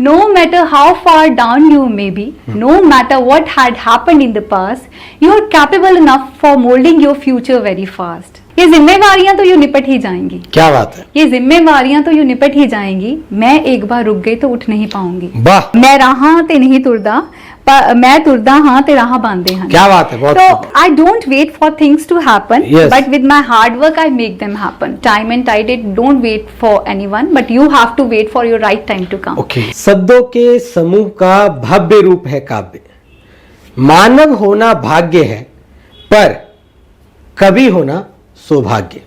No matter how far down you may be, no matter what had happened in the past, you are capable enough for molding your future very fast. ये जिम्मेवारियां तो यूं निपट ही जाएंगी। क्या बात है। ये जिम्मेवारियां तो यूं निपट ही जाएंगी। मैं एक बार रुक गई तो उठ नहीं पाऊंगी। वाह। मैं राहां ते नहीं तुरदा, मैं तुरदा हां ते राहां बांधे हैं। क्या बात है, बहुत So I don't wait for things to happen, Yes. but with my hard work I make them happen. Time and tide, it don't wait for anyone, but you have to wait for your right time to come. Okay. शब्दों के समूह का भव्य रूप है काव्य। मानव होना भाग्य है, पर कवि होना सौभाग्य।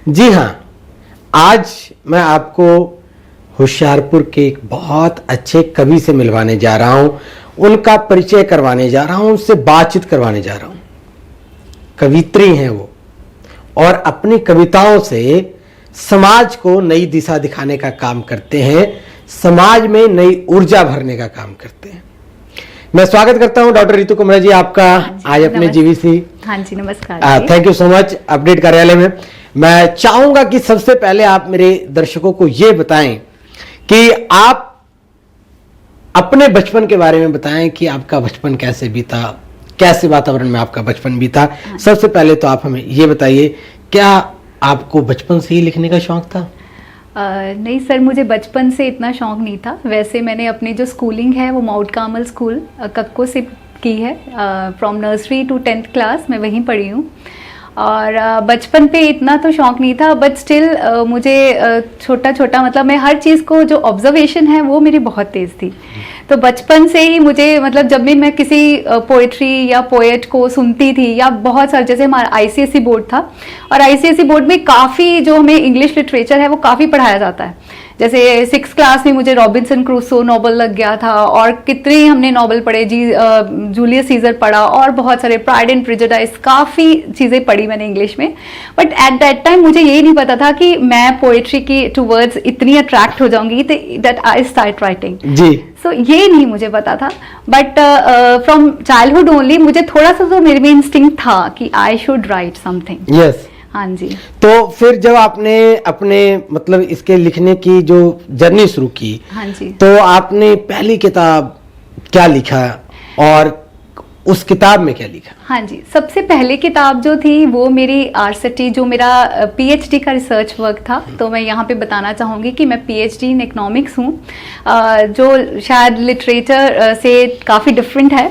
जी हां, आज मैं आपको होशियारपुर के एक बहुत अच्छे कवि से मिलवाने जा रहा हूं, उनका परिचय करवाने जा रहा हूं, उनसे बातचीत करवाने जा रहा हूं। कवित्री हैं वो, और अपनी कविताओं से समाज को नई दिशा दिखाने का काम करते हैं, समाज में नई ऊर्जा भरने का काम करते हैं। मैं स्वागत करता हूं डॉक्टर रितु कुमरा जी आपका आज अपने जीवीसी। हाँ जी, नमस्कार। Thank you so much update कार्यालय में। मैं चाहूंगा कि सबसे पहले आप मेरे दर्शकों को यह बताएं कि आप अपने बचपन के बारे में बताएं कि आपका बचपन कैसे बीता, कैसे वातावरण में आपका बचपन बीता। सबसे पहले तो आप हमें ये बताइए, क्या आपको बचपन से ही लिखने का शौक था? नहीं सर, मुझे बचपन से इतना शौक नहीं था। वैसे मैंने अपनी जो स्कूलिंग है वो माउंट कार्मल स्कूल कक्को से की है। From nursery to 10th class मैं वहीं पढ़ी हूँ। और बचपन पे इतना तो शौक नहीं था, बट स्टिल मुझे छोटा छोटा, मतलब मैं हर चीज़ को जो ऑब्जर्वेशन है वो मेरी बहुत तेज़ थी। तो बचपन से ही मुझे, मतलब जब भी मैं किसी पोएट्री या पोएट को सुनती थी, या बहुत सारे, जैसे हमारा आईसीएसई बोर्ड था, और आईसीएसई बोर्ड में काफ़ी जो हमें इंग्लिश लिटरेचर है वो काफ़ी पढ़ाया जाता है। जैसे 6th क्लास में मुझे रॉबिन्सन क्रूसो नॉवल लग गया था, और कितने हमने नॉवल पढ़े, जूलियस सीजर पढ़ा, और बहुत सारे प्राइड एंड प्रेजुडिस, काफ़ी चीज़ें पढ़ी मैंने इंग्लिश में। बट एट दैट टाइम मुझे ये नहीं पता था कि मैं पोएट्री की टूवर्ड्स इतनी अट्रैक्ट हो जाऊंगी दैट आई स्टार्ट राइटिंग जी। सो ये नहीं मुझे पता था, बट फ्रॉम चाइल्डहुड ओनली मुझे थोड़ा सा तो मेरे में इंस्टिंक्ट था कि I should write something. Yes. हाँ जी। तो फिर जब आपने अपने, मतलब इसके लिखने की जो जर्नी शुरू की, हाँ जी, तो आपने पहली किताब क्या लिखा और उस किताब में क्या लिखा? हाँ जी, सबसे पहले किताब जो थी वो मेरी आरसेटी, जो मेरा पीएचडी का रिसर्च वर्क था। तो मैं यहाँ पे बताना चाहूँगी कि मैं पीएचडी इन इकोनॉमिक्स हूँ, जो शायद लिटरेचर से काफ़ी डिफरेंट है।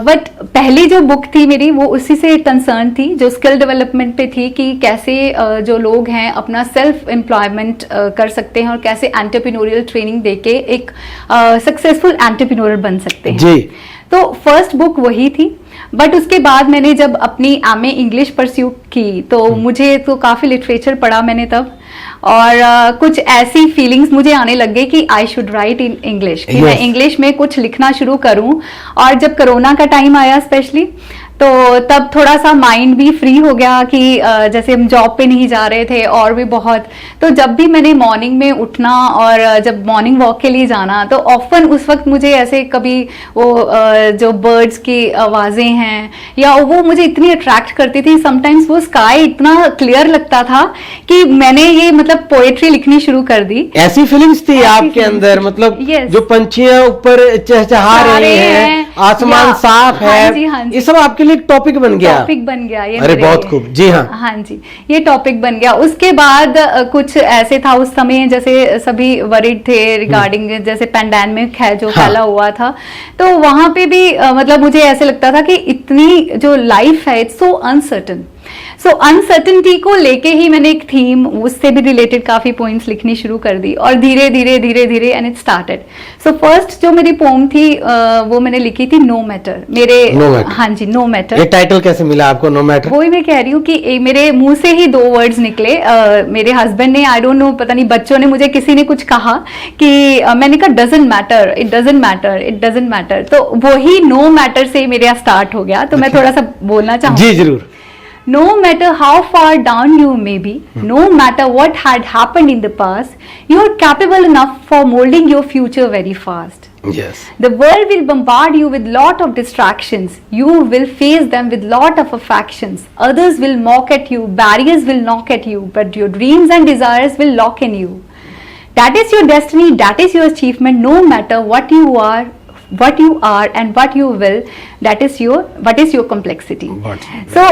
बट पहली जो बुक थी मेरी वो उसी से कंसर्न थी, जो स्किल डेवलपमेंट पे थी, कि कैसे जो लोग हैं अपना सेल्फ एम्प्लॉयमेंट कर सकते हैं, और कैसे एंटरप्रेन्योरियल ट्रेनिंग देके एक सक्सेसफुल एंटरप्रेन्योर बन सकते हैं जी। तो फर्स्ट बुक वही थी। बट उसके बाद मैंने जब अपनी एमए इंग्लिश परस्यू की, तो मुझे तो काफ़ी लिटरेचर पढ़ा मैंने तब, और कुछ ऐसी फीलिंग्स मुझे आने लग गई कि I should write in English, कि मैं इंग्लिश में कुछ लिखना शुरू करूं। और जब कोरोना का टाइम आया स्पेशली, तो तब थोड़ा सा माइंड भी फ्री हो गया कि जैसे हम जॉब पे नहीं जा रहे थे, और भी बहुत, तो जब भी मैंने मॉर्निंग में उठना और जब मॉर्निंग वॉक के लिए जाना, तो ऑफन उस वक्त मुझे ऐसे कभी वो जो बर्ड्स की आवाज़ें हैं, या वो मुझे इतनी अट्रैक्ट करती थी। समटाइम्स वो स्काई इतना क्लियर लगता था कि मैंने ये, मतलब पोएट्री लिखनी शुरू कर दी। ऐसी फीलिंग्स थी आपके अंदर, मतलब जो पंछियां ऊपर चहचहा रहे हैं, आसमान साफ है, ये सब आपके लिए टॉपिक बन गया। टॉपिक बन गया ये। अरे बहुत खूब। जी हाँ। हाँ जी, ये टॉपिक बन गया। उसके बाद कुछ ऐसे था उस समय, जैसे सभी वरीड थे रिगार्डिंग जैसे पैंडेमिक है जो फैला हुआ था, तो वहां पे भी मतलब मुझे ऐसे लगता था कि इतनी जो लाइफ है it's so uncertain. So uncertainty को लेके ही मैंने एक थीम, उससे भी रिलेटेड काफी पॉइंट्स लिखनी शुरू कर दी, और धीरे धीरे धीरे धीरे and it started. So first जो मेरी पोम थी वो मैंने लिखी थी नो मैटर। मेरे हाँ जी, नो मैटर। ये टाइटल कैसे मिला आपको, नो मैटर? वही मैं कह रही हूँ कि मेरे मुंह से ही 2 वर्ड्स निकले। मेरे हस्बैंड ने, आई डोंट नो, पता नहीं बच्चों ने, मुझे किसी ने कुछ कहा कि मैंने कहा doesn't matter, it doesn't matter, it doesn't matter. तो वही नो मैटर से मेरे यहाँ स्टार्ट हो गया। तो मैं थोड़ा सा बोलना चाहूँगी। जी जरूर। No matter how far down you may be, no matter what had happened in the past, you are capable enough for molding your future very fast. Yes. The world will bombard you with lot of distractions. You will face them with lot of affections. Others will mock at you, barriers will knock at you, but your dreams and desires will lock in you. that is your destiny, that is your achievement, no matter what you are and what you will, what is your complexity. So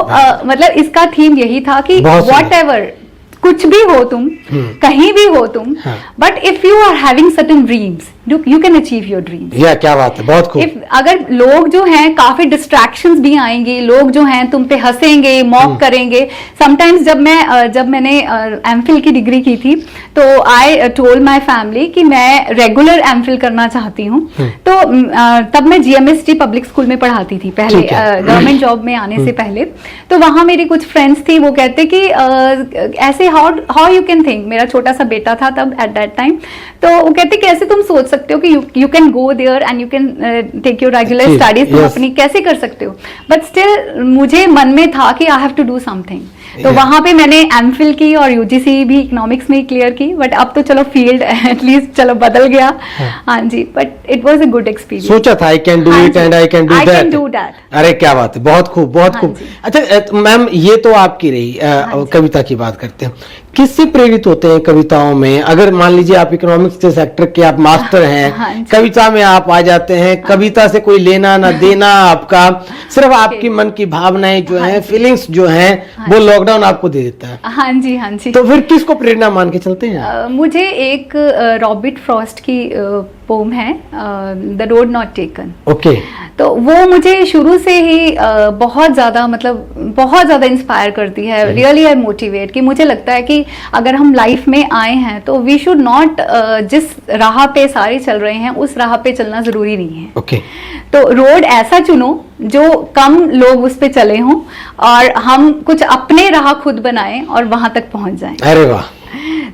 मतलब इसका theme यही था कि whatever, कुछ भी हो तुम, कहीं भी हो तुम, but if you are having certain dreams, you can achieve your dreams. या क्या बात है, बहुत खूब। अगर लोग जो हैं, काफी डिस्ट्रैक्शंस भी आएंगे, लोग जो हैं तुम पे हंसेंगे, मॉक करेंगे। समटाइम्स जब मैंने एमफिल की डिग्री की थी, तो आई टोल्ड माय फैमिली कि मैं रेगुलर एमफिल करना चाहती हूँ। तो तब मैं जीएमएसटी पब्लिक स्कूल में पढ़ाती थी पहले, गवर्नमेंट जॉब में आने से पहले। तो वहां मेरी कुछ फ्रेंड्स थी, वो कहते कि ऐसे हाउ यू कैन थिंक, मेरा छोटा सा बेटा था तब एट दैट टाइम, तो वो कहते कैसे तुम सोच सकते हो कि you can go there and you can take your regular studies, तुम अपनी कैसे कर सकते हो। बट स्टिल मुझे मन में था कि I have to do something. तो वहां पे मैंने एमफिल की और यूजीसी भी इकोनॉमिक्स में क्लियर की, बट अब तो चलो फील्ड एटलीस्ट चलो बदल गया। हाँ जी, but it was a good experience. सोचा था I can do it and I can do that. अरे क्या बात है, बहुत खूब, बहुत खूब। अच्छा मैम, ये तो आपकी रही, कविता की बात करते हैं। किससे प्रेरित होते हैं कविताओं में? अगर मान लीजिए आप इकोनॉमिक्स के सेक्टर के आप मास्टर हैं, कविता में आप आ जाते हैं, कविता से कोई लेना ना देना आपका, सिर्फ आपकी मन की भावनाएं जो हैं, फीलिंग्स जो हैं, वो लॉकडाउन आपको दे देता है। हाँ जी, हाँ जी। तो फिर किसको प्रेरणा मान के चलते हैं? मुझे एक रॉबर्ट फ्रॉस्ट की पोम है, the road not taken. Okay. तो वो मुझे शुरू से ही बहुत ज्यादा, मतलब बहुत ज्यादा इंस्पायर करती है, रियली आई मोटिवेट। कि मुझे लगता है कि अगर हम लाइफ में आए हैं तो वी शुड नॉट, जिस राह पे सारे चल रहे हैं उस राह पे चलना जरूरी नहीं है। ओके। तो रोड ऐसा चुनो जो कम लोग उस पे चले हों, और हम कुछ अपने राह खुद बनाएं और वहां तक पहुंच जाएं। अरे वाह।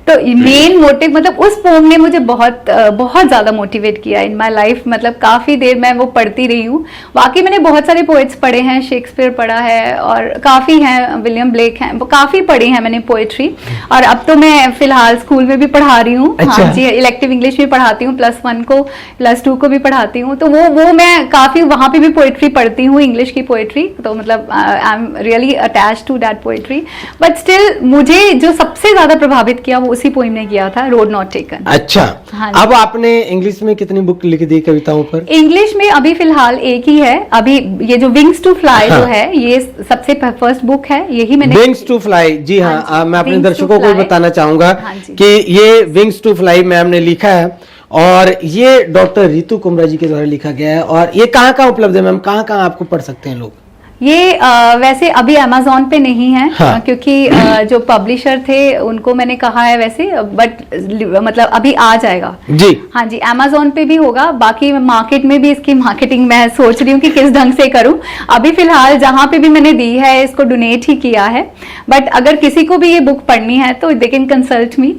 तो मेन मोटिव, मतलब उस पोम ने मुझे बहुत ज्यादा मोटिवेट किया इन माय लाइफ। मतलब काफी देर मैं वो पढ़ती रही हूँ। बाकी मैंने बहुत सारे पोएट्स पढ़े हैं, शेक्सपियर पढ़ा है और काफी हैं, विलियम ब्लेक हैं, काफी पढ़ी है मैंने पोएट्री। और अब तो मैं फिलहाल स्कूल में भी पढ़ा रही हूँ। अच्छा। हाँ जी, इलेक्टिव इंग्लिश में पढ़ाती हूँ, +1 को +2 को भी पढ़ाती हूँ। तो वो मैं काफी वहां पे भी पोएट्री पढ़ती हूँ, इंग्लिश की पोएट्री। तो मतलब I am really attached to that poetry. But still मुझे जो सबसे ज्यादा प्रभावित किया वो उसी पोइम ने किया था, रोड नॉट टेकन। अच्छा। हाँ, अब आपने इंग्लिश में कितनी बुक लिख दी कविताओं पर? इंग्लिश में अभी फिलहाल एक ही है। अभी ये जो विंग्स टू फ्लाई जो है, ये सबसे फर्स्ट बुक है, यही मैंने। विंग्स टू फ्लाई, जी हाँ, मैं अपने दर्शकों को बताना चाहूंगा कि ये विंग्स टू फ्लाई मैम ने लिखा है, और ये डॉक्टर रितु कुमरा जी के द्वारा लिखा गया है। और ये कहाँ उपलब्ध है मैम, कहाँ आपको पढ़ सकते हैं लोग? ये वैसे अभी अमेज़न पे नहीं है। हाँ। क्योंकि जो पब्लिशर थे उनको मैंने कहा है वैसे, बट मतलब अभी आ जाएगा जी। हाँ जी, अमेज़न पे भी होगा। बाकी मार्केट में भी इसकी मार्केटिंग मैं सोच रही हूँ कि किस ढंग से करूँ। अभी फिलहाल जहाँ पे भी मैंने दी है इसको डोनेट ही किया है। बट अगर किसी को भी ये बुक पढ़नी है तो दे कैन कंसल्ट मी।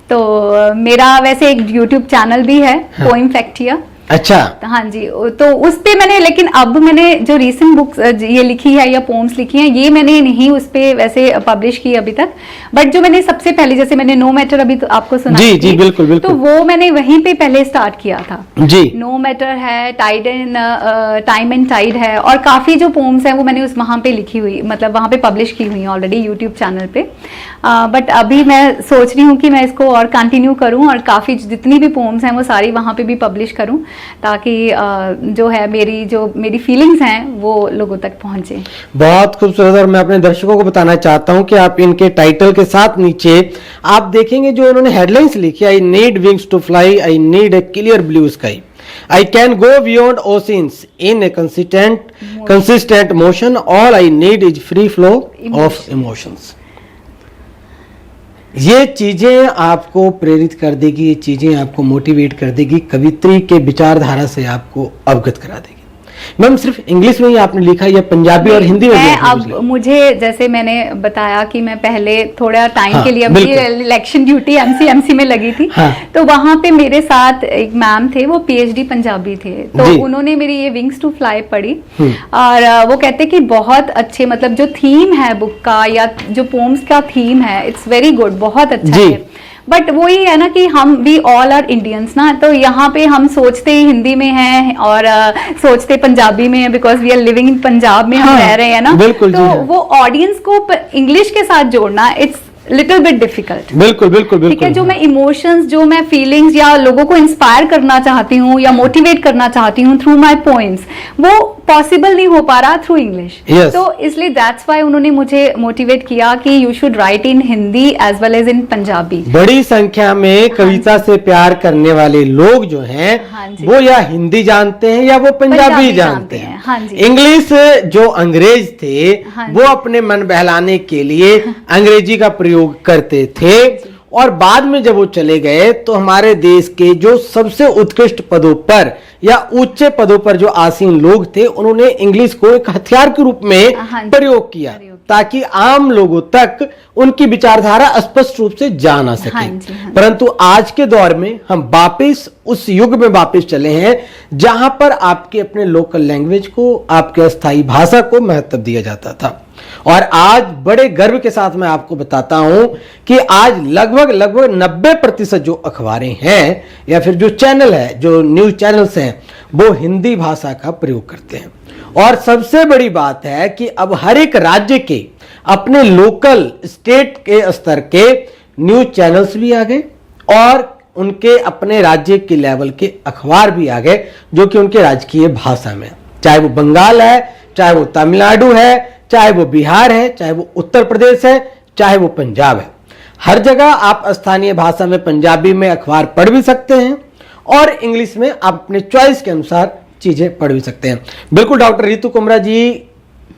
तो मेरा वैसे एक यूट्यूब चैनल भी है, पोइम फैक्टिया। अच्छा। हाँ जी, तो उस पे मैंने, लेकिन अब मैंने जो रीसेंट बुक्स ये लिखी है या पोम्स लिखी हैं, ये मैंने नहीं उस पे वैसे पब्लिश की अभी तक। बट जो मैंने सबसे पहले, जैसे मैंने नो मैटर अभी तो आपको सुना जी, जी, बिल्कुल, बिल्कुल। तो वो मैंने वहीं पे पहले स्टार्ट किया था जी। नो मैटर है, टाइम एंड टाइड है, और काफी जो पोम्स हैं वो मैंने उस वहां पे लिखी हुई, मतलब वहां पे पब्लिश की हुई है ऑलरेडी यूट्यूब चैनल पे। बट अभी मैं सोच रही हूँ कि मैं इसको और कंटिन्यू करूँ, और काफी जितनी भी पोम्स हैं वो सारी वहां पे भी पब्लिश करूँ, ताकि जो है मेरी फीलिंग्स हैं वो लोगों तक पहुंचे। बहुत खूबसूरत। और मैं अपने दर्शकों को बताना चाहता हूं कि आप इनके टाइटल के साथ नीचे आप देखेंगे जो इन्होंने हेडलाइंस लिखी, I need wings to fly, I need a clear blue sky, I can go beyond oceans in a consistent motion, all I need is free flow of emotions. ये चीजें आपको प्रेरित कर देगी, ये चीजें आपको मोटिवेट कर देगी, कवित्री के विचारधारा से आपको अवगत करा देगी। मैम सिर्फ इंग्लिश में ही आपने लिखा या पंजाबी और हिंदी में भी? अब मुझे, जैसे मैंने बताया कि मैं पहले थोड़ा टाइम के लिए अपनी इलेक्शन ड्यूटी एमसी में लगी थी। हाँ। तो वहां पे मेरे साथ एक मैम थे, वो PhD पंजाबी थे। तो उन्होंने मेरी ये विंग्स टू फ्लाई पढ़ी, और वो कहते कि बहुत अच्छे, मतलब जो थीम है बुक का या जो पोम्स का थीम है, इट्स वेरी गुड, बहुत अच्छा है। बट वही है ना कि हम वी ऑल आर इंडियंस ना, तो यहाँ पे हम सोचते ही हिंदी में हैं और सोचते पंजाबी में है, because we are living in Punjab में हम रह रहे हैं ना। बिल्कुल। तो वो ऑडियंस को इंग्लिश के साथ जोड़ना, इट्स लिटिल बिट डिफिकल्ट। बिल्कुल बिल्कुल बिल्कुल। ठीक है, जो मैं इमोशंस, जो मैं फीलिंग्स या लोगों को इंस्पायर करना चाहती हूँ या मोटिवेट करना चाहती हूँ थ्रू माय पोएम्स, वो पॉसिबल नहीं हो पा रहा थ्रू इंग्लिश। Yes. तो इसलिए दैट्स व्हाई उन्होंने मुझे मोटिवेट किया कि you should write in Hindi as well as in Punjabi. बड़ी संख्या में कविता से प्यार करने वाले लोग जो हैं हाँ जी। वो या हिंदी जानते हैं या वो पंजाबी जानते हैं। हाँ जी। इंग्लिश जो अंग्रेज थे हाँ जी। वो अपने मन बहलाने के लिए अंग्रेजी का प्रयोग करते थे, और बाद में जब वो चले गए तो हमारे देश के जो सबसे उत्कृष्ट पदों पर या ऊंचे पदों पर जो आसीन लोग थे उन्होंने इंग्लिश को एक हथियार के रूप में हाँ जी। प्रयोग किया ताकि आम लोगों तक उनकी विचारधारा स्पष्ट रूप से जा ना सके। हाँ जी, हाँ जी। परंतु आज के दौर में हम वापस उस युग में वापस चले हैं जहां पर आपके अपने लोकल लैंग्वेज को, आपके अस्थाई भाषा को महत्व दिया जाता था। और आज बड़े गर्व के साथ मैं आपको बताता हूं कि आज लगभग 90% जो अखबारें हैं या फिर जो चैनल है, जो न्यूज चैनल्स हैं, वो हिंदी भाषा का प्रयोग करते हैं। और सबसे बड़ी बात है कि अब हर एक राज्य के अपने लोकल स्टेट के स्तर के न्यूज चैनल्स भी आ गए और उनके अपने राज्य के लेवल के अखबार भी आ गए जो कि उनके राजकीय भाषा में, चाहे वो बंगाल है, चाहे वो तमिलनाडु है, चाहे वो बिहार है, चाहे वो उत्तर प्रदेश है, चाहे वो पंजाब है। हर जगह आप स्थानीय भाषा में, पंजाबी में अखबार पढ़ भी सकते हैं और इंग्लिश में आप अपने चॉइस के अनुसार चीजें पढ़ भी सकते हैं। बिल्कुल डॉक्टर रितु कुमरा जी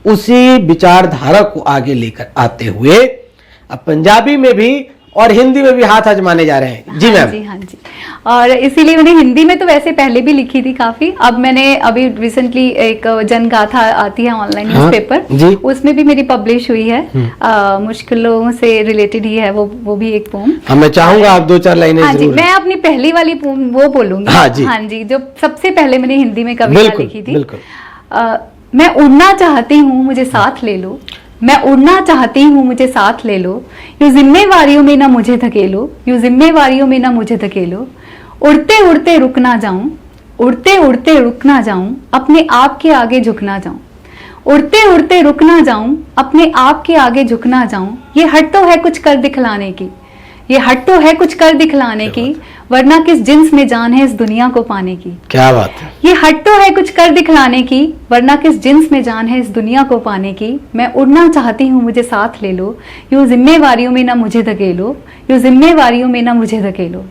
उसी विचारधारा को आगे लेकर आते हुए अब पंजाबी में भी और हिंदी में भी हाथ आजमाने जा रहे हैं। जी मैम। जी हाँ जी। और इसीलिए मैंने हिंदी में तो वैसे पहले भी लिखी थी काफी। अब मैंने अभी रिसेंटली एक जनगाथा आती है ऑनलाइन न्यूज़पेपर, जी। उसमें भी मेरी पब्लिश हुई है। मुश्किलों से रिलेटेड ही है वो भी एक पोम। हाँ, मैं चाहूंगा आप 2-4 लाइनें हाँ जी, जरूर। मैं अपनी पहली वाली पोम वो बोलूंगी। हाँ जी। हाँ जी, जो सबसे पहले मैंने हिंदी में कविता बिल्कुल, लिखी थी। बिल्कुल। मैं उड़ना चाहती हूँ, मुझे साथ ले लो। मैं उड़ना चाहती हूँ, मुझे साथ ले लो। यूं जिम्मेवारियों में ना मुझे धकेलो, यूं जिम्मेवारियों में ना मुझे धकेलो। उड़ते उड़ते रुक ना जाऊं, उड़ते उड़ते रुक ना जाऊं, अपने आप के आगे झुक ना जाऊं। उड़ते उड़ते रुक ना जाऊं, अपने आप के आगे झुक ना जाऊं। ये हट तो है कुछ कर दिखलाने की, ये हट तो है कुछ कर दिखलाने की, वरना किस जिन्स में जान है इस दुनिया को पाने की। क्या बात है। ये हट तो है कुछ कर दिखलाने की, वरना किस जिन्स में जान है इस दुनिया को पाने की। मैं उड़ना चाहती हूँ, मुझे साथ ले लो। यूं जिम्मेवारियों में ना मुझे धकेलो, यूं जिम्मेवारियों में ना मुझे धकेलो।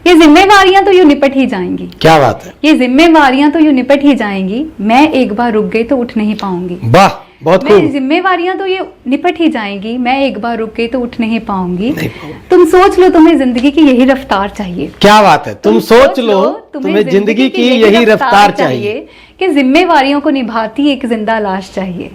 ये जिम्मेवारियां तो यूं निपट ही जाएंगी। क्या बात है। ये जिम्मेवारियां तो यूं निपट ही जाएंगी। मैं एक बार रुक गई तो उठ नहीं पाऊंगी। वाह, बहुत खूब। जिम्मेवारियां तो ये निपट ही जाएंगी। मैं एक बार रुक गई तो उठ नहीं पाऊंगी। नहीं पाऊंगी। तुम सोच लो, तुम्हें जिंदगी की यही रफ्तार चाहिए। क्या बात है। तुम सोच लो, तुम्हें जिंदगी की यही रफ्तार चाहिए कि जिम्मेवारियों को निभाती एक जिंदा लाश चाहिए।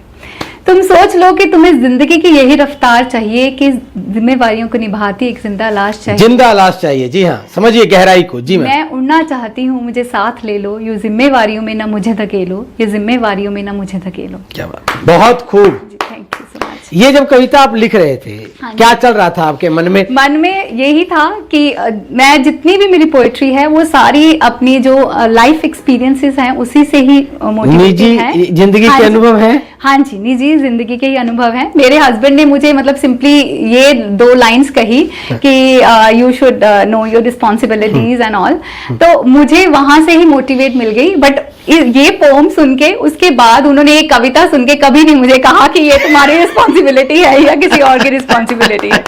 तुम सोच लो कि तुम्हें जिंदगी की यही रफ्तार चाहिए कि जिम्मेवारियों को निभाती एक जिंदा लाश चाहिए। जिंदा लाश चाहिए। जी हाँ, समझिए गहराई को। जी मैं उड़ना चाहती हूँ, मुझे साथ ले लो। यूं जिम्मेवारियों में ना मुझे धकेलो, ये जिम्मेवारियों में ना मुझे धकेलो। क्या बात, बहुत खूब। Thank you so much. ये जब कविता आप लिख रहे थे, हाँ क्या चल रहा था आपके मन में? मन में यही था कि मैं जितनी भी मेरी पोएट्री है वो सारी अपनी जो लाइफ एक्सपीरियंसेस हैं उसी से ही मोटिवेटेड निजी है। जिंदगी हाँ के जी। अनुभव है। हाँ जी, निजी जिंदगी के ही अनुभव है। मेरे हस्बैंड ने मुझे मतलब सिंपली ये 2 लाइंस कही कि you should know your responsibilities and all, तो मुझे वहां से ही मोटिवेट मिल गई। बट ये पोम सुन के उसके बाद उन्होंने एक कविता सुन के कभी नहीं मुझे कहा कि ये तुम्हारी रिस्पॉन्सिबिलिटी है या किसी और की रिस्पॉन्सिबिलिटी है।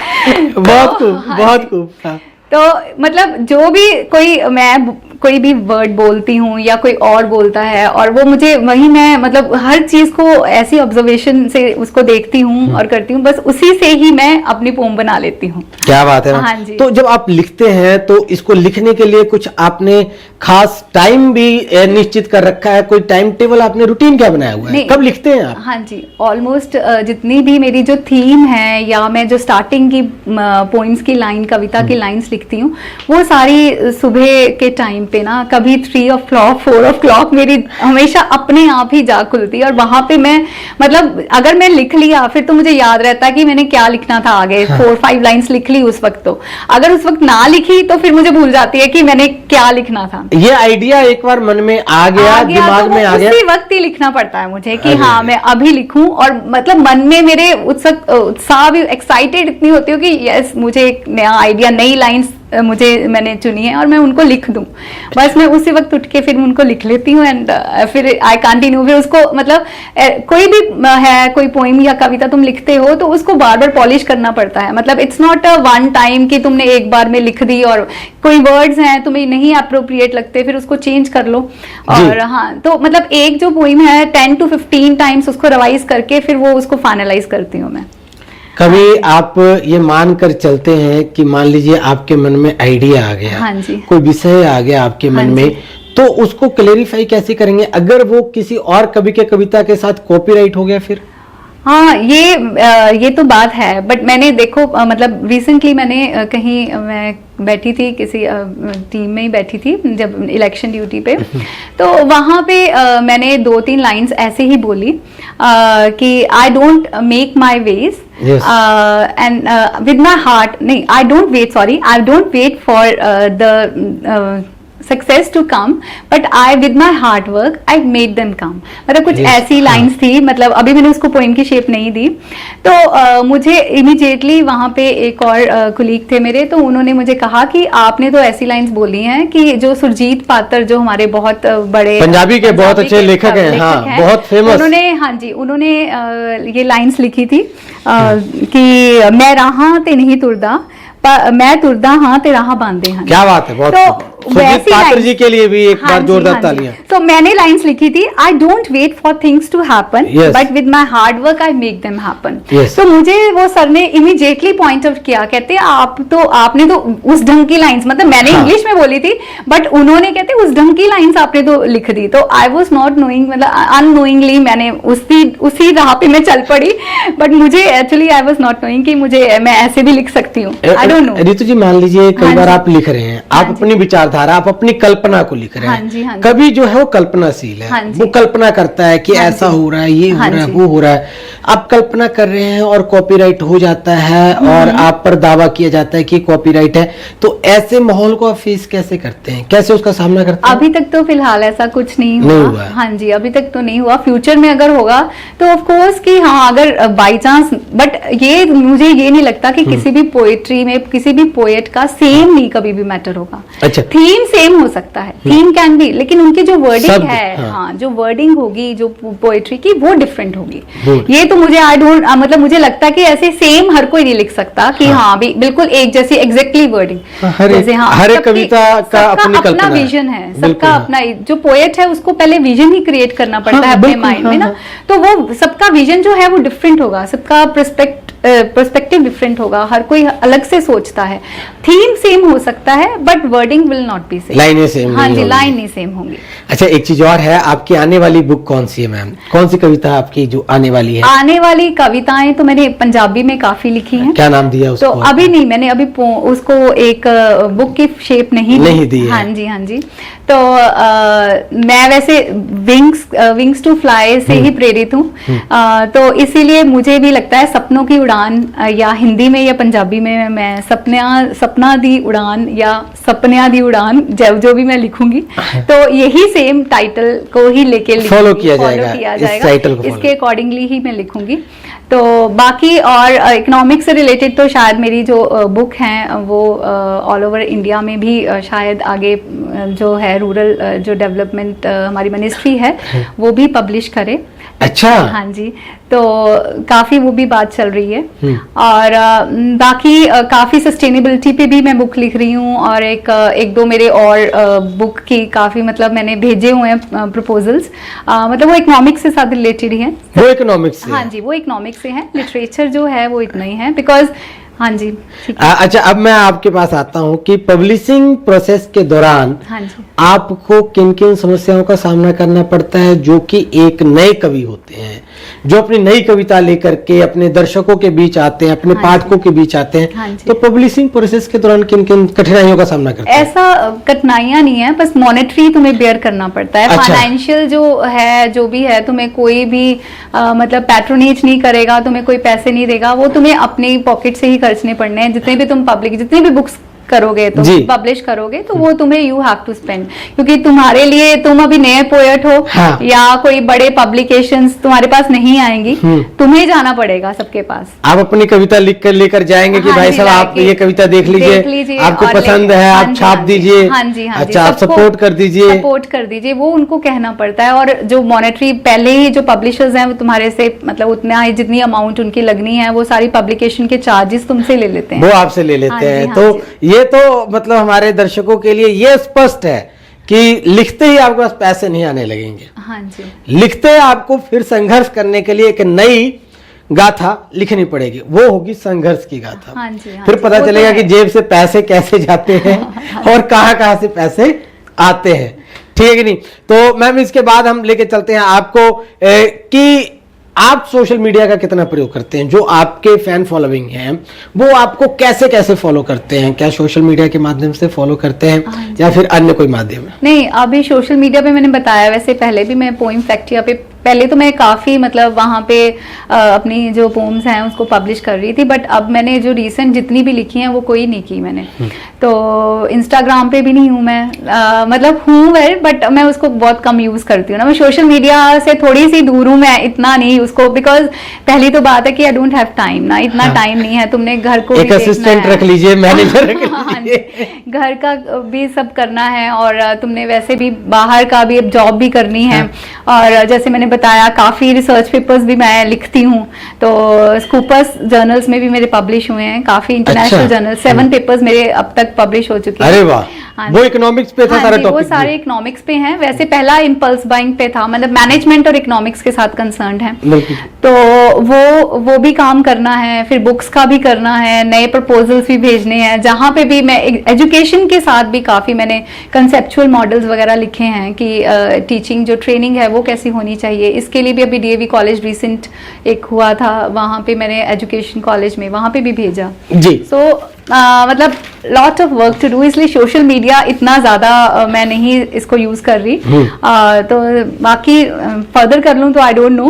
बहुत खूब, हाँ बहुत जी। खूब। हाँ। तो मतलब जो भी मैं कोई भी वर्ड बोलती हूँ या कोई और बोलता है और वो मुझे वही, मैं मतलब हर चीज को ऐसी ऑब्जर्वेशन से उसको देखती हूँ और करती हूँ, बस उसी से ही मैं अपनी पोम बना लेती हूँ। क्या बात है। हाँ जी। तो जब आप लिखते हैं तो इसको लिखने के लिए कुछ आपने खास टाइम भी निश्चित कर रखा है? कोई टाइम टेबल आपने, रूटीन क्या बनाया हुआ है? नहीं। कब लिखते हैं आप? हाँ जी, ऑलमोस्ट जितनी भी मेरी जो थीम है या मैं जो स्टार्टिंग की पोइम्स की लाइन, कविता की लाइंस लिखती हूँ, वो सारी सुबह के टाइम टाइम पे ना कभी 3 o'clock 4 o'clock मेरी हमेशा अपने आप ही जाग खुलती है, और वहां पे मैं मतलब अगर मैं लिख लिया फिर तो मुझे याद रहता है कि मैंने क्या लिखना था आगे। 4-5 लाइंस लिख ली उस वक्त, तो अगर उस वक्त ना लिखी तो फिर मुझे भूल जाती है कि मैंने क्या लिखना था। ये आइडिया एक बार मन में आ गया दिमाग तो में आ गया, उसी वक्त ही लिखना पड़ता है मुझे कि हाँ मैं अभी लिखूं, और मतलब मन में मेरे उत्साह भी, एक्साइटेड इतनी होती हूँ कि यस मुझे एक नया आइडिया, नई लाइंस मैंने चुनी है और मैं उनको लिख दूं। बस मैं उसी वक्त उठ के फिर उनको लिख लेती हूँ एंड फिर आई कंटिन्यू। फिर उसको मतलब कोई भी है, कोई पोइम या कविता तुम लिखते हो तो उसको बार बार पॉलिश करना पड़ता है। मतलब it's not a one time कि तुमने एक बार में लिख दी और कोई वर्ड्स हैं तुम्हें नहीं अप्रोप्रिएट लगते फिर उसको चेंज कर लो। और हाँ, तो मतलब एक जो पोइम है 10 to 15 टाइम्स उसको रिवाइज करके फिर वो उसको फाइनलाइज करती हूँ मैं। कभी आप ये मान कर चलते हैं कि मान लीजिए आपके मन में आइडिया आ गया, हाँ जी, कोई विषय आ गया आपके मन में, तो उसको क्लेरिफाई कैसे करेंगे अगर वो किसी और कवि के कविता के साथ कॉपीराइट हो गया फिर? हाँ, ये तो बात है, बट मैंने देखो मतलब रिसेंटली मैंने कहीं मैं बैठी थी किसी टीम में ही बैठी थी जब इलेक्शन ड्यूटी पे, तो वहां पे मैंने 2-3 लाइंस ऐसे ही बोली कि I don't make my ways and with my heart, नहीं I don't wait for the success to come but I with my hard work I made them come. मतलब कुछ ऐसी लाइंस थी, मतलब अभी मैंने उसको पोइम की शेप नहीं दी। तो मुझे इमीडिएटली वहां पे एक और कुलीग थे मेरे, तो उन्होंने मुझे कहा कि आपने तो ऐसी लाइंस बोली हैं कि जो सुरजीत पात्र जो हमारे बहुत बड़े पंजाबी के बहुत अच्छे लेखक हैं, हाँ, बहुत फेमस, उन्होंने, हाँ जी, उन्होंने ये लाइंस लिखी थी कि मैं राहां ते नहीं तुरदा, मैं तुरदा हाँ ते राह बांधे हैं। क्या बात है, बहुत तो सुरजीत पात्र जी के लिए भी एक बार जोरदार तालियां। तो मैंने लाइंस लिखी थी I don't wait for things to happen but with my hard work I make them happen. तो मुझे वो सर ने इमीडिएटली पॉइंट आउट किया, कहते आपने तो उस ढंग की लाइंस, मतलब मैंने इंग्लिश में बोली थी बट उन्होंने कहते उस ढंग की लाइंस आपने तो लिख दी। तो आई वॉज नॉट नोइंग, मतलब अननोइंगली मैंने उसी राह पे मैं चल पड़ी, बट मुझे actually I was not knowing कि मैं ऐसे भी लिख सकती हूँ। I don't know. Ritu ji, मान लीजिए कई बार आप लिख रहे हैं, आप अपनी विचार आप अपनी कल्पना को लिख रहे हैं, कभी जो है वो कल्पनाशील है, वो कल्पना करता है कि ऐसा हो रहा है, ये हो रहा है, वो हो रहा है, आप कल्पना कर रहे हैं और कॉपीराइट हो जाता है और आप पर दावा किया जाता है कि कॉपीराइट है, तो ऐसे माहौल को आप फेस कैसे करते हैं, कैसे उसका सामना करते हैं? अभी तक तो फिलहाल ऐसा कुछ नहीं हुआ। हाँ जी, अभी तक तो नहीं हुआ। फ्यूचर में अगर होगा तो ऑफ कोर्स कि हाँ, अगर बाई चांस, बट ये मुझे ये नहीं लगता कि किसी भी पोएट्री में किसी भी पोएट का सेम नहीं कभी भी मैटर होगा। अच्छा, थीम सेम हो सकता है, थीम कैन बी, लेकिन उनकी जो वर्डिंग है, हाँ, जो वर्डिंग होगी जो पोएट्री की वो डिफरेंट होगी। ये तो मुझे मतलब मुझे लगता है कि ऐसे सेम हर कोई नहीं लिख सकता कि हाँ भी बिल्कुल एक जैसी एग्जैक्टली वर्डिंग, जैसे हाँ हर एक कविता का अपना विजन है, सबका अपना, जो पोएट है उसको पहले विजन ही क्रिएट करना पड़ता है अपने माइंड में ना, तो वो सबका विजन जो है वो डिफरेंट होगा, सबका पर्सपेक्टिव डिफरेंट होगा, हर कोई अलग से सोचता है। थीम सेम हो सकता है but wording will not be same, लाइनें सेम, हाँ जी, लाइन नहीं सेम होंगी। अच्छा, एक चीज और है, आपकी आने वाली बुक कौन सी है मैम? कौन सी कविता आपकी जो आने वाली है? आने वाली कविताएं तो मैंने पंजाबी में काफी लिखी हैं। क्या नाम दिया उसको? तो अभी नहीं, मैंने अभी उसको एक बुक की शेप नहीं दी है। हाँ जी, हाँ जी। तो मैं वैसे विंग्स टू फ्लाई से ही प्रेरित हूँ, तो इसीलिए मुझे भी लगता है सपनों की उड़ान, या हिंदी में या पंजाबी में मैं सपना दी उड़ान या सपनिया दी उड़ान, जो भी मैं लिखूंगी तो यही सेम टाइटल को ही लेके फॉलो किया जाएगा, इस टाइटल को इसके अकॉर्डिंगली ही मैं लिखूंगी। तो बाकी और इकोनॉमिक्स से रिलेटेड तो शायद मेरी जो बुक हैं वो ऑल ओवर इंडिया में भी शायद आगे जो है रूरल जो डेवलपमेंट हमारी मिनिस्ट्री है वो भी पब्लिश करे। अच्छा, हाँ जी, तो काफी वो भी बात चल रही है। और बाकी काफी सस्टेनेबिलिटी पे भी मैं बुक लिख रही हूँ, और एक दो मेरे और बुक की काफी, मतलब मैंने भेजे हुए हैं प्रपोजल्स, मतलब वो इकोनॉमिक्स से साथ रिलेटेड ही हैं। वो इकोनॉमिक्स से? हाँ जी, वो इकोनॉमिक्स से है। लिटरेचर जो है वो इतना ही है, बिकॉज हाँ जी। अच्छा, अब मैं आपके पास आता हूँ कि पब्लिशिंग प्रोसेस के दौरान हाँ जी, आपको किन किन समस्याओं का सामना करना पड़ता है जो कि एक नए कवि होते हैं, जो अपनी नई कविता लेकर के अपने दर्शकों के बीच आते हैं, अपने पाठकों के बीच आते हैं, हाँ जी। तो पब्लिशिंग प्रोसेस के दौरान किन किन कठिनाइयों का सामना करते हैं? ऐसा कठिनाइयां नहीं है, बस मॉनेटरी तुम्हें बेयर करना पड़ता है। अच्छा। फाइनेंशियल जो है, जो भी है, तुम्हें कोई भी मतलब पैट्रोनेज नहीं करेगा, तुम्हें कोई पैसे नहीं देगा, वो तुम्हें अपनी पॉकेट से ही खर्चने पड़ने हैं। जितने भी तुम पब्लिक, जितनी भी बुक्स करोगे, तुम जी। पब्लिश करोगे, तो वो तुम्हें यू हैव टू स्पेंड, क्योंकि तुम्हारे लिए, तुम अभी नए पोएट हो, हाँ। या कोई बड़े पब्लिकेशंस तुम्हारे पास नहीं आएंगी, तुम्हें जाना पड़ेगा सबके पास। आप अपनी कविता लिख कर लेकर जाएंगे कि हाँ भाई जी, साहब आप लाके ये कविता देख लीजिए, आपको और पसंद है, हाँ आप जी, छाप हाँ जी, दीजिए, हाँ जी, हाँ जी, अच्छा आप सबको सपोर्ट कर दीजिए। सपोर्ट कर दीजिए, वो उनको कहना पड़ता है। और जो मॉनेटरी पहले ही जो पब्लिशर्स हैं, वो तुम्हारे से मतलब उतना ही, जितनी अमाउंट उनकी लगनी है, वो सारी पब्लिकेशन के चार्जेस तुमसे ले लेते हैं, वो आपसे ले लेते हाँ जी, हैं। हाँ तो जी। ये तो मतलब हमारे दर्शकों के लिए ये स्पष्ट है कि लिखते ही आपके पास पैसे नहीं आने लगेंगे। हाँ जी, लिखते ही आपको फिर संघर्ष करने के लिए एक नई गाथा लिखनी पड़ेगी, वो होगी संघर्ष की गाथा। हाँ जी, हाँ फिर जी, पता वो तो चलेगा है। कि जेब से पैसे कैसे जाते हैं और कहां कहां से पैसे आते हैं। ठीक है कि नहीं? तो मैम इसके बाद हम लेके चलते हैं आपको कि आप सोशल मीडिया का कितना प्रयोग करते हैं? जो आपके फैन फॉलोइंग हैं वो आपको कैसे कैसे फॉलो करते हैं? क्या सोशल मीडिया के माध्यम से फॉलो करते हैं या फिर अन्य कोई माध्यम है? नहीं, अभी सोशल मीडिया पे मैंने बताया, वैसे पहले भी मैं पोइम फैक्ट्रिया पे, पहले तो मैं काफ़ी मतलब वहाँ पे अपनी जो पोम्स हैं उसको पब्लिश कर रही थी, बट अब मैंने जो रीसेंट जितनी भी लिखी हैं वो कोई नहीं की मैंने। तो इंस्टाग्राम पे भी नहीं हूँ मैं, मतलब हूँ वेल, बट मैं उसको बहुत कम यूज़ करती हूँ ना। मैं सोशल मीडिया से थोड़ी सी दूर हूँ, मैं इतना नहीं उसको, बिकॉज पहली तो बात है कि आई डोंट हैव टाइम ना, इतना टाइम नहीं है। तुमने घर को एक असिस्टेंट रख लीजिए, मैनेजर रख लीजिए, घर का भी सब करना है, और तुमने वैसे भी बाहर का भी अब जॉब भी करनी है। और जैसे मैंने बताया, काफ़ी रिसर्च पेपर्स भी मैं लिखती हूँ, तो स्कूपर्स जर्नल्स में भी मेरे पब्लिश हुए हैं, काफ़ी इंटरनेशनल जर्नल, 7 पेपर्स मेरे अब तक पब्लिश हो चुके हैं। अरे वाह, हाँ वो इकोनॉमिक्स पे था हाँ सारा जी, टॉपिक? वो सारे इकोनॉमिक्स पे हैं। वैसे पहला इम्पल्स बाइंग पे था, मतलब मैनेजमेंट और इकोनॉमिक्स के साथ कंसर्न्ड है, बिल्कुल। तो वो भी काम करना है, फिर बुक्स का भी करना है, नए प्रपोजल्स भी भेजने हैं, जहाँ पे भी मैं एजुकेशन के साथ भी काफ़ी मैंने कंसेप्चुअल मॉडल्स वगैरह लिखे हैं कि टीचिंग जो ट्रेनिंग है वो कैसी होनी चाहिए। इसके लिए भी अभी डीएवी कॉलेज रिसेंट एक हुआ था, वहाँ पे मैंने एजुकेशन कॉलेज में वहाँ पे भी भेजा जी। सो मतलब lot of work to do, इसलिए सोशल मीडिया इतना ज़्यादा मैं नहीं इसको यूज़ कर रही। तो बाकी फर्दर कर लूँ तो आई डोंट नो,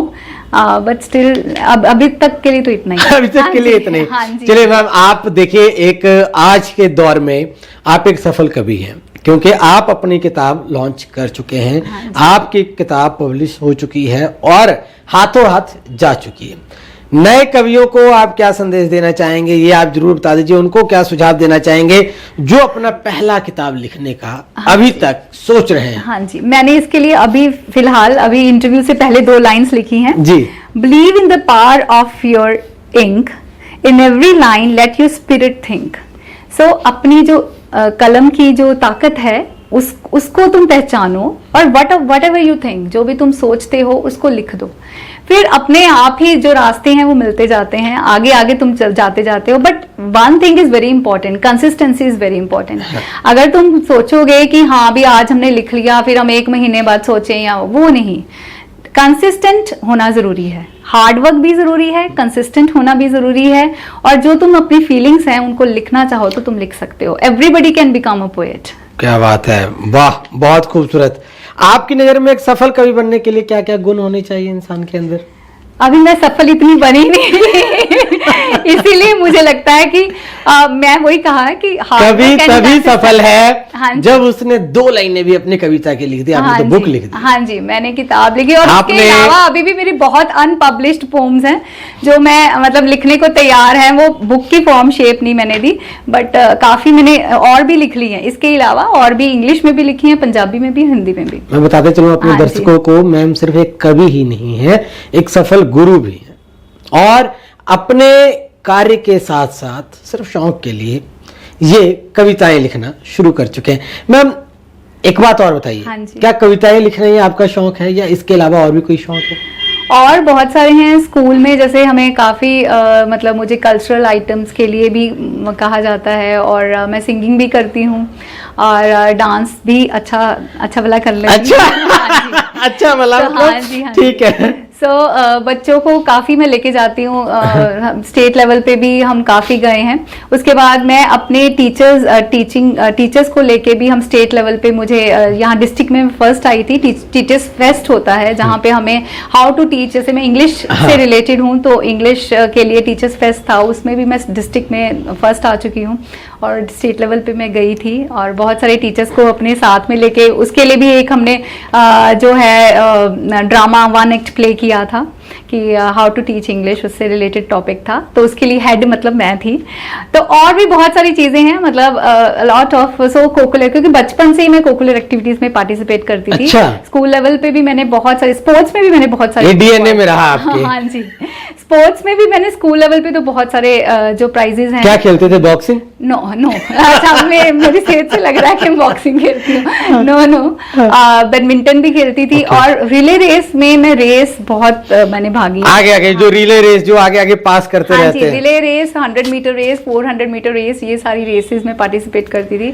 बट स्टिल अभी तक के लिए तो इतना ही। अभी तक के लिए इतना ही। हाँ जी। चलिए मैम, आप देखिए, एक आज के दौर में आप एक सफल कवि हैं, क्योंकि आप अपनी किताब लॉन्च कर चुके हैं। हाँ आपकी किताब पब्लिश हो चुकी है और हाथों हाथ जा चुकी है। नए कवियों को आप क्या संदेश देना चाहेंगे, ये आप जरूर बता दीजिए। उनको क्या सुझाव देना चाहेंगे जो अपना पहला किताब लिखने का अभी तक सोच रहे हैं? हाँ जी, मैंने इसके लिए अभी फिलहाल इंटरव्यू से पहले 2 लाइन्स लिखी हैं जी। Believe in the power of your ink, in every line let your spirit think. So अपनी जो कलम की जो ताकत है उसको तुम पहचानो, और वट एवर यू थिंक, जो भी तुम सोचते हो उसको लिख दो। फिर अपने आप ही जो रास्ते हैं वो मिलते जाते हैं, आगे आगे तुम चल जाते जाते हो। But one thing is very important, consistency is very important. अगर तुम सोचोगे कि हाँ अभी आज हमने लिख लिया, फिर हम 1 महीने बाद सोचें, या वो नहीं, कंसिस्टेंट होना जरूरी है, हार्ड वर्क भी जरूरी है, कंसिस्टेंट होना भी जरूरी है। और जो तुम अपनी फीलिंग्स हैं उनको लिखना चाहो तो तुम लिख सकते हो। Everybody can become a poet. क्या बात है, वाह, बहुत खूबसूरत। आपकी नजर में एक सफल कवि बनने के लिए क्या क्या गुण होने चाहिए इंसान के अंदर? अभी मैं सफल इतनी बनी नहीं इसीलिए मुझे लगता है कि मैं वही कहा है कि कवि तभी सफल है हाँ जब उसने 2 लाइनें भी अपनी कविता की लिख दी। आपने हाँ तो बुक जी, लिख दी। हाँ जी, मैंने किताब लिखी, और आपने... इसके अलावा अभी भी मेरी बहुत अनपब्लिश्ड पोम्स हैं जो मैं मतलब लिखने को तैयार हैं। वो बुक की फॉर्म शेप नहीं मैंने दी, बट काफी मैंने और भी लिख ली हैं इसके अलावा, और भी इंग्लिश में भी लिखी हैं, पंजाबी में भी, हिंदी में भी। मैं बताते चलूं अपने हाँ दर्शकों को, मैम सिर्फ एक कवि ही नहीं है, एक सफल गुरु भी है, और अपने कार्य के साथ साथ सिर्फ शौक के लिए ये कविताएं लिखना शुरू कर चुके हैं। मैम एक बात और बताइए, हाँ जी। क्या कविताएं लिखना ही आपका शौक है या इसके अलावा और भी कोई शौक है? और बहुत सारे हैं। स्कूल में जैसे हमें काफ़ी मतलब मुझे कल्चरल आइटम्स के लिए भी कहा जाता है, और मैं सिंगिंग भी करती हूँ, और डांस भी अच्छा भला कर लेती हूँ। अच्छा हाँ जी। अच्छा भला, तो हाँ जी, हाँ जी। ठीक है। बच्चों को काफ़ी मैं लेके जाती हूँ, स्टेट लेवल पे भी हम काफ़ी गए हैं। उसके बाद मैं अपने टीचर्स को लेके भी हम स्टेट लेवल पे, मुझे यहाँ डिस्ट्रिक्ट में फर्स्ट आई थी, टीचर्स फेस्ट होता है जहाँ पे हमें हाउ टू टीच, जैसे मैं इंग्लिश से रिलेटेड हूँ तो इंग्लिश के लिए टीचर्स फेस्ट था, उसमें भी मैं डिस्ट्रिक्ट में फर्स्ट आ चुकी हूँ और स्टेट लेवल पे मैं गई थी और बहुत सारे टीचर्स को अपने साथ में लेके, उसके लिए भी एक हमने जो है ड्रामा 1 एक्ट प्ले किया था कि हाउ टू टीच इंग्लिश, उससे रिलेटेड टॉपिक था, तो उसके लिए हेड मतलब मैं थी। तो और भी बहुत सारी चीजें हैं, मतलब लॉट ऑफ कोकुलर, क्योंकि बचपन से ही मैं कोकुलर एक्टिविटीज में पार्टिसिपेट करती थी। अच्छा। स्कूल लेवल पे भी मैंने बहुत सारे, स्पोर्ट्स में भी मैंने बहुत सारे, डीएनए में रहा आपके। हाँ जी, स्पोर्ट्स में भी मैंने स्कूल लेवल पे तो बहुत सारे जो प्राइजेस हैं। क्या खेलते थे, बॉक्सिंग? नो अच्छा, मेरी सेहत से लग रहा है कि मैं बॉक्सिंग खेलती हूँ। नो बैडमिंटन भी खेलती थी और रिले रेस में मैं रेस बहुत मैंने भागी। आगे जो रिले रेस, जो आगे पास करते रहते हैं। Relay race, 100 meter race, 400 meter race, ये सारी रेसेस में पार्टिसिपेट करती थी,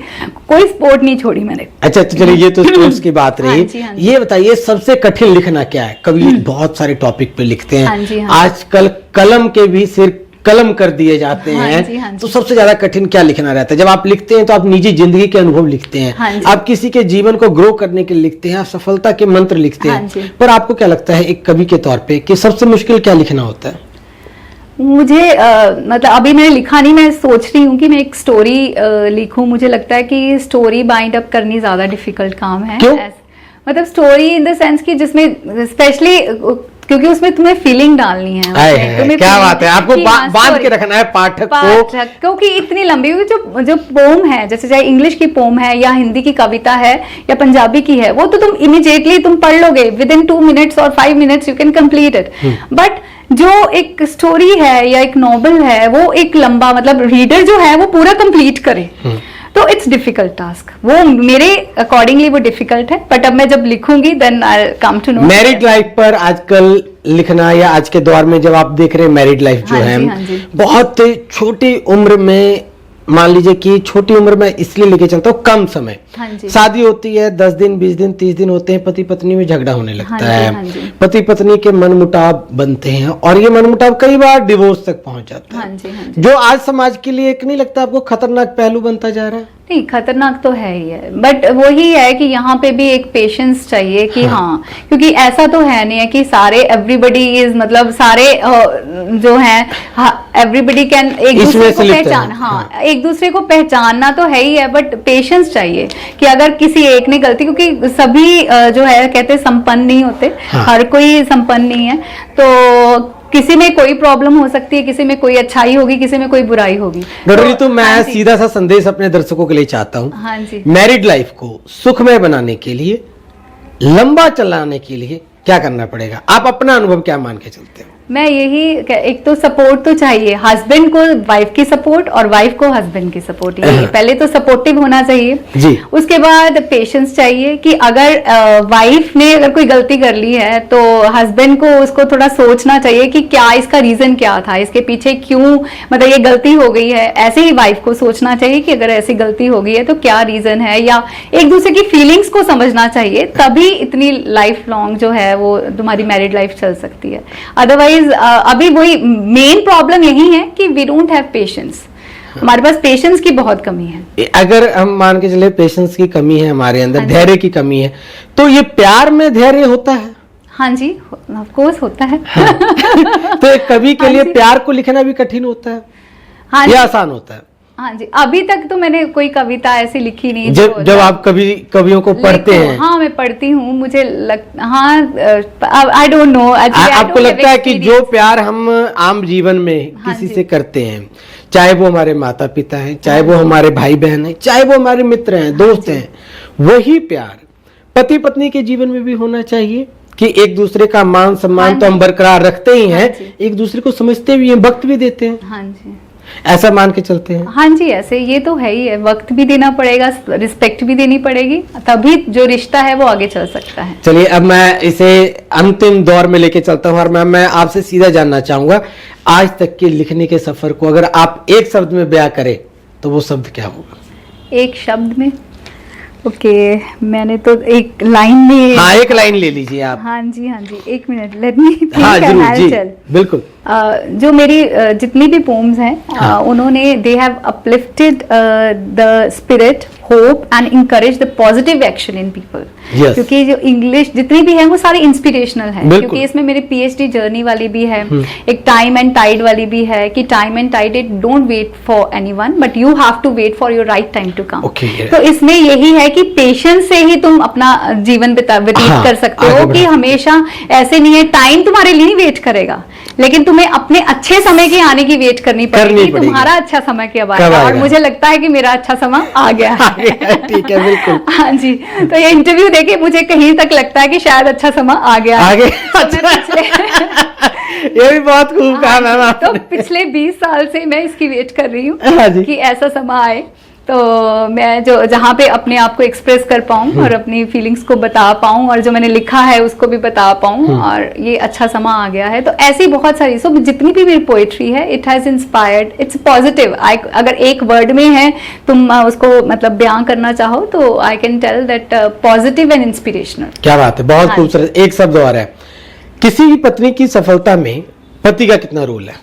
कोई स्पोर्ट नहीं छोड़ी मैंने। अच्छा तो चलिए, ये तो स्पोर्ट्स की बात रही। हाँ जी। ये बताइए सबसे कठिन लिखना क्या है? कवि बहुत सारे टॉपिक पे लिखते हैं, आजकल कलम के भी सिर कलम कर दिए जाते हैं, तो सबसे ज्यादा कठिन क्या लिखना रहता है? जब आप लिखते हैं तो आप निजी जिंदगी के अनुभव लिखते हैं, आप किसी के जीवन को ग्रो करने के लिए लिखते हैं, आप सफलता के मंत्र लिखते हैं, पर आपको क्या लगता है एक कवि के तौर पे कि सबसे मुश्किल क्या लिखना होता है? मुझे मतलब अभी मैंने लिखा नहीं, मैं सोच रही हूँ कि मैं एक स्टोरी लिखूं। मुझे लगता है कि स्टोरी बाइंड अप करनी ज्यादा डिफिकल्ट काम है। क्यों? मतलब स्टोरी इन द सेंस कि जिसमें स्पेशली, क्योंकि उसमें तुम्हें फीलिंग डालनी है, तुम्हें क्या बात है, आपको बांध के रखना है पाठक को, क्योंकि इतनी लंबी, जो पोम है, जैसे चाहे इंग्लिश की पोम है या हिंदी की कविता है या पंजाबी की है, वो तो तुम इमीडिएटली तुम पढ़ लोगे, विद इन 2 मिनट्स और 5 minutes you can complete it. But जो एक स्टोरी है या एक नॉवल है, वो एक लंबा, मतलब रीडर जो है वो पूरा कंप्लीट करे, तो इट्स डिफिकल्ट टास्क। वो मेरे अकॉर्डिंगली वो डिफिकल्ट है, बट अब मैं जब लिखूंगी then I come to know. Married life पर आजकल लिखना, या आज के दौर में जब आप देख रहे हैं मैरिड लाइफ जो है, बहुत छोटी उम्र में, मान लीजिए कि छोटी उम्र में इसलिए लेके चलता हूँ, कम समय शादी होती है, 10 दिन 20 दिन 30 दिन होते हैं, पति पत्नी में झगड़ा होने लगता है, पति पत्नी के मनमुटाव बनते हैं और ये मनमुटाव कई बार डिवोर्स तक पहुंच जाता है, जो आज समाज के लिए एक नहीं लगता आपको खतरनाक पहलू बनता जा रहा है? नहीं, खतरनाक तो है ही है, बट वही है कि यहाँ पे भी एक पेशेंस चाहिए कि हाँ, क्योंकि ऐसा तो है नहीं है कि सारे एवरीबडी इज, मतलब सारे जो हैं एवरीबडी कैन एक दूसरे को पहचान, एक दूसरे को पहचानना तो है ही है, बट पेशेंस चाहिए कि अगर किसी एक ने गलती, क्योंकि सभी जो है कहते संपन्न नहीं होते, हर कोई संपन्न नहीं है, तो किसी में कोई प्रॉब्लम हो सकती है, किसी में कोई अच्छाई होगी, किसी में कोई बुराई होगी। तो मैं सीधा सा संदेश अपने दर्शकों के लिए चाहता हूँ। हाँ जी। मैरिड लाइफ को सुखमय बनाने के लिए, लंबा चलाने के लिए क्या करना पड़ेगा? आप अपना अनुभव क्या मान के चलते हो? मैं यही, एक तो सपोर्ट तो चाहिए, हस्बैंड को वाइफ की सपोर्ट और वाइफ को हस्बैंड की सपोर्ट, ये पहले तो सपोर्टिव होना चाहिए जी। उसके बाद पेशेंस चाहिए कि अगर वाइफ ने अगर कोई गलती कर ली है तो हस्बैंड को उसको थोड़ा सोचना चाहिए कि क्या इसका रीजन क्या था, इसके पीछे क्यों, मतलब ये गलती हो गई है। ऐसे ही वाइफ को सोचना चाहिए कि अगर ऐसी गलती हो गई है तो क्या रीजन है, या एक दूसरे की फीलिंग्स को समझना चाहिए, तभी इतनी लाइफ लॉन्ग जो है वो तुम्हारी मैरिड लाइफ चल सकती है। अदरवाइज अभी वही मेन प्रॉब्लम यही है कि वी डोंट हैव पेशेंस, हमारे पास पेशेंस की बहुत कमी है। अगर हम मान के चले पेशेंस की कमी है हमारे अंदर, धैर्य की कमी है, तो ये प्यार में धैर्य होता है? हाँ जी, ऑफ कोर्स होता है। हाँ। तो एक कवि के लिए प्यार को लिखना भी कठिन होता है? हाँ, ये आसान होता है? हाँ जी, अभी तक तो मैंने कोई कविता ऐसी लिखी नहीं। जब आप कवियों को पढ़ते हैं? हाँ, मैं पढ़ती हूँ, मुझे आई डोंट नो, आपको लगता है कि जो प्यार हम आम जीवन में किसी से करते हैं, चाहे वो हमारे माता पिता हैं, चाहे वो हमारे भाई बहन हैं, चाहे वो हमारे मित्र हैं, दोस्त हैं, वही प्यार पति पत्नी के जीवन में भी होना चाहिए कि एक दूसरे का मान सम्मान तो हम बरकरार रखते ही हैं, एक दूसरे को समझते भी हैं, वक्त भी देते हैं। हाँ जी, ऐसा मान के चलते हैं? हाँ जी, ऐसे ये तो है ही है, वक्त भी देना पड़ेगा, रिस्पेक्ट भी देनी पड़ेगी, तभी जो रिश्ता है वो आगे चल सकता है। चलिए, अब मैं इसे अंतिम दौर में लेके चलता हूँ और मैं आपसे सीधा जानना चाहूंगा, आज तक के लिखने के सफर को अगर आप एक शब्द में बयां करें तो वो शब्द क्या होगा? एक शब्द में ओके, मैंने तो एक लाइन में, हाँ एक लाइन ले लीजिए आप। हाँ जी, एक मिनट, लेट मी थिंक हाँ एंड जरूर आई जी, टेल। बिल्कुल। जो मेरी जितनी भी पोम्स हैं, हाँ। उन्होंने they have uplifted the spirit, hope and encourage the positive action in people. Yes. क्योंकि जो इंग्लिश जितनी भी है वो सारी इंस्पिरेशनल है, बिल्कुल। क्योंकि इसमें मेरी पीएचडी जर्नी वाली भी है, एक टाइम एंड टाइड वाली भी है कि time and tide it don't wait for anyone but you have to wait for your right time to come. Okay, yeah. तो इसमें यही है कि पेशेंस से ही तुम अपना जीवन व्यतीत हाँ, कर सकते आगे हो, बढ़ कि सकते। हमेशा ऐसे नहीं है, टाइम तुम्हारे लिए नहीं वेट करेगा, लेकिन तुम्हें अपने अच्छे समय के आने की वेट करनी पड़ेगी। तुम्हारा अच्छा समय कब आएगा, और मुझे लगता है कि मेरा अच्छा समय आ गया है। ठीक है, बिल्कुल। हाँ जी, तो ये इंटरव्यू देके मुझे कहीं तक लगता है कि शायद अच्छा समय आ गया है। आगे तो मैं पिछले ये भी बहुत खूब कहा मैम तो आपने। पिछले 20 साल से मैं इसकी वेट कर रही हाँ जी। हूँ कि ऐसा समय आए तो मैं जो जहाँ पे अपने आप को एक्सप्रेस कर पाऊँ और अपनी फीलिंग्स को बता पाऊँ, और जो मैंने लिखा है उसको भी बता पाऊँ, और ये अच्छा समय आ गया है। तो ऐसी बहुत सारी, सो जितनी भी मेरी पोएट्री है, it has inspired, it's positive. अगर एक वर्ड में है तुम उसको मतलब बयां करना चाहो तो I can tell that positive and inspirational. क्या बात है, बहुत हाँ खूबसूरत। एक शब्द और है, किसी भी पत्नी की सफलता में पति का कितना रोल है?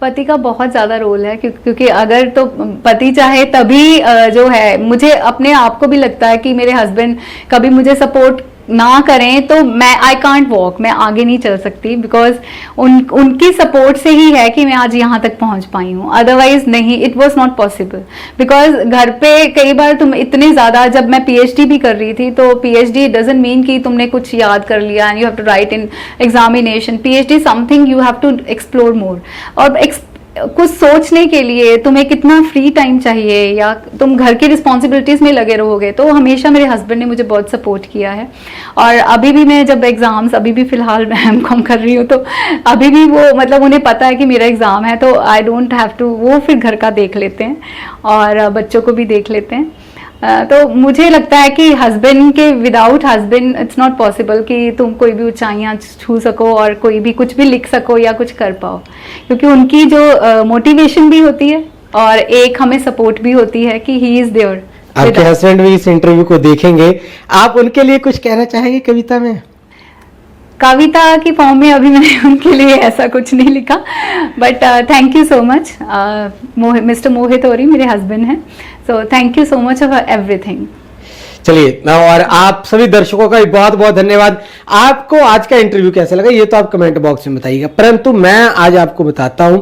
पति का बहुत ज्यादा रोल है, क्योंकि अगर तो पति चाहे तभी जो है, मुझे अपने आप को भी लगता है कि मेरे हस्बैंड कभी मुझे सपोर्ट ना करें तो मैं आई कांट वॉक, मैं आगे नहीं चल सकती, बिकॉज उनकी सपोर्ट से ही है कि मैं आज यहाँ तक पहुँच पाई हूँ, अदरवाइज नहीं, it was not possible. Because घर पे कई बार तुम इतने ज़्यादा, जब मैं पीएचडी भी कर रही थी तो पीएचडी डजंट मीन कि तुमने कुछ याद कर लिया and you have to write in examination. PhD something you have to explore more, और कुछ सोचने के लिए तुम्हें कितना फ्री टाइम चाहिए, या तुम घर की रिस्पॉन्सिबिलिटीज में लगे रहोगे। तो हमेशा मेरे हस्बैंड ने मुझे बहुत सपोर्ट किया है, और अभी भी मैं जब एग्जाम्स, अभी भी फिलहाल मैं एमकॉम कर रही हूँ, तो अभी भी वो मतलब उन्हें पता है कि मेरा एग्जाम है, तो आई डोंट हैव टू, वो फिर घर का देख लेते हैं और बच्चों को भी देख लेते हैं। तो मुझे लगता है कि हस्बैंड के, without husband it's not possible कि तुम कोई भी ऊंचाइयां छू सको और कोई भी कुछ भी लिख सको या कुछ कर पाओ, क्योंकि उनकी जो मोटिवेशन भी होती है और एक हमें सपोर्ट भी होती है कि ही इज देयर। आपके हस्बैंड भी इस इंटरव्यू को देखेंगे, आप उनके लिए कुछ कहना चाहेंगे कविता में? कविता की फॉर्म में अभी मैंने उनके लिए ऐसा कुछ नहीं लिखा, but thank you so much. Mister Mohit Auri मेरे हस्बैंड हैं, so thank you so much for everything. चलिए, और आप सभी दर्शकों का बहुत बहुत धन्यवाद। आपको आज का इंटरव्यू कैसा लगा ये तो आप कमेंट बॉक्स में बताइएगा, परंतु मैं आज आपको बताता हूं,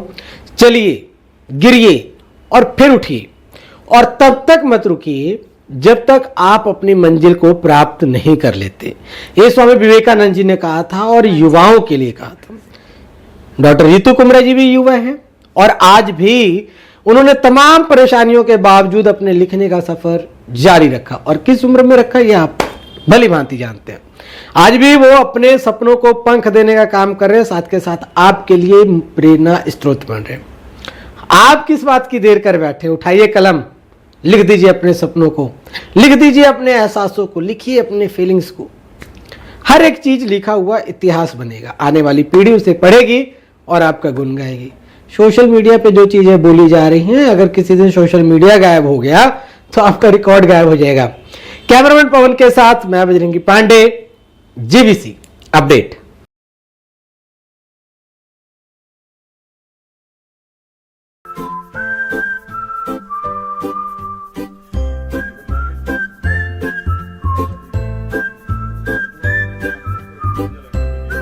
चलिए गिरिए और फिर उठिए, और तब तक मत रुकिए जब तक आप अपनी मंजिल को प्राप्त नहीं कर लेते। ये स्वामी विवेकानंद जी ने कहा था और युवाओं के लिए कहा था। डॉक्टर रितु कुमरा जी भी युवा हैं, और आज भी उन्होंने तमाम परेशानियों के बावजूद अपने लिखने का सफर जारी रखा, और किस उम्र में रखा ये आप भली भांति जानते हैं। आज भी वो अपने सपनों को पंख देने का काम कर रहे हैं, साथ के साथ आपके लिए प्रेरणा स्रोत बन रहे हैं। आप किस बात की देर कर बैठे? उठाइए कलम, लिख दीजिए अपने सपनों को, लिख दीजिए अपने एहसासों को, लिखिए अपने फीलिंग्स को। हर एक चीज लिखा हुआ इतिहास बनेगा, आने वाली पीढ़ी उसे पढ़ेगी और आपका गुण गाएगी। सोशल मीडिया पे जो चीजें बोली जा रही हैं, अगर किसी दिन सोशल मीडिया गायब हो गया तो आपका रिकॉर्ड गायब हो जाएगा। कैमरामैन पवन के साथ मैं बजरंगी पांडे, जीबीसी अपडेट।